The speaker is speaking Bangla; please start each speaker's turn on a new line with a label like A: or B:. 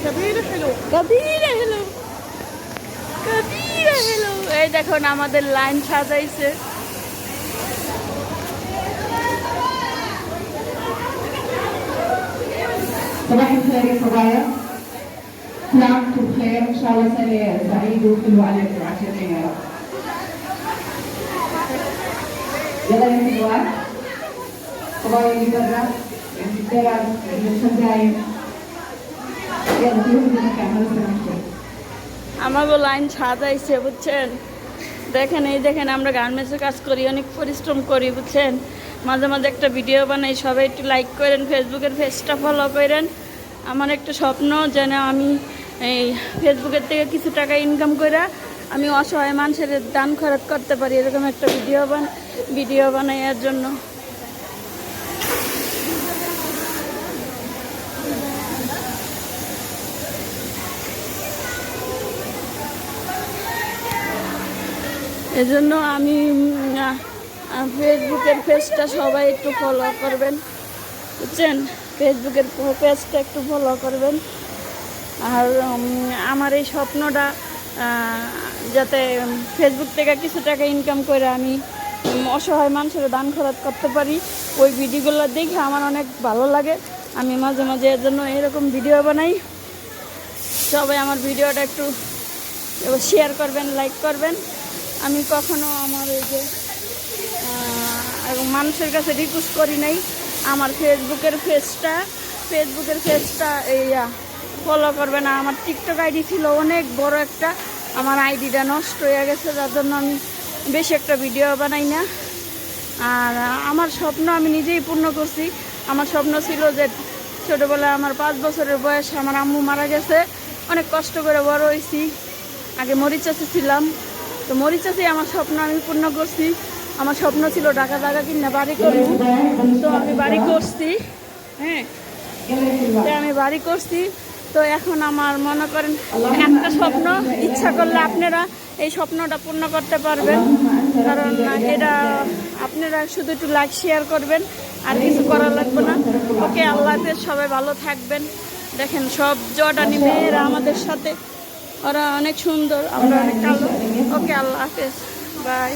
A: كبيرة حلو
B: কবিরা হ্যালো কবিরা হ্যালো। এই দেখুন আমাদের লাইন সাজাইছে।
C: صباح الخير يا صبايا، كل عام وانتم بخير، ان شاء الله سنه سعيده وحلوه عليكم وعافيتين يا رب. يلا يا حلوات، صبايا اللي برا، اللي الدرج، اللي الخزاين، يلا كلهم بمكان هذا سنه.
B: আমাগো লাইন সাজাইছে বুঝছেন। দেখেন এই দেখেন আমরা গার্মেন্টসের কাজ করি, অনেক পরিশ্রম করি বুঝছেন। মাঝে মাঝে একটা ভিডিও বানাই, সবাই একটু লাইক করেন, ফেসবুকের পেজটা ফলো করেন। আমার একটা স্বপ্ন যেন আমি এই ফেসবুকের থেকে কিছু টাকা ইনকাম করে আমি অসহায় মানুষের দান খরচ করতে পারি, এরকম একটা ভিডিও বানাই এর জন্য। এজন্য আমি ফেসবুকের পেজটা সবাই একটু ফলো করবেন বুঝছেন। ফেসবুকের পেজটা একটু ফলো করবেন। আর আমার এই স্বপ্নটা যাতে ফেসবুক থেকে কিছু টাকা ইনকাম করে আমি অসহায় মানুষের দান খরচ করতে পারি, ওই ভিডিওগুলো দেখে আমার অনেক ভালো লাগে। আমি মাঝে মাঝে এর জন্য এরকম ভিডিও বানাই। সবাই আমার ভিডিওটা একটু শেয়ার করবেন, লাইক করবেন। আমি কখনো আমার এই যে মানুষের কাছে রিকোয়েস্ট করি নাই আমার ফেসবুকের পেজটা এই ফলো করবে না। আমার টিকটক আইডি ছিল অনেক বড় একটা, আমার আইডিটা নষ্ট হয়ে গেছে, যার জন্য আমি বেশি একটা ভিডিও বানাই না। আর আমার স্বপ্ন আমি নিজেই পূর্ণ করছি। আমার স্বপ্ন ছিল যে ছোটোবেলায় আমার 5 বছরের বয়স আমার আম্মু মারা গেছে, অনেক কষ্ট করে বড় হয়েছি। আগে মরিচাষি ছিলাম, তো মরিচাষি আমার স্বপ্ন আমি পূর্ণ করছি। আমার স্বপ্ন ছিল ঢাকা জায়গা কিনে বাড়ি করব, তো আমি বাড়ি করছি। হ্যাঁ, আমি বাড়ি করছি। তো এখন আমার মনে করেন একটা স্বপ্ন, ইচ্ছা করলে আপনারা এই স্বপ্নটা পূর্ণ করতে পারবেন। কারণ এটা আপনারা শুধু একটু লাইক শেয়ার করবেন, আর কিছু করা লাগবে না। ওকে, আল্লাহ হাফেজ, সবাই ভালো থাকবেন। দেখেন সব জর্ডানি মেয়েরা আমাদের সাথে, ওরা অনেক সুন্দর, আমরা অনেক কালো। ওকে, আল্লাহ হাফেজ, বাই।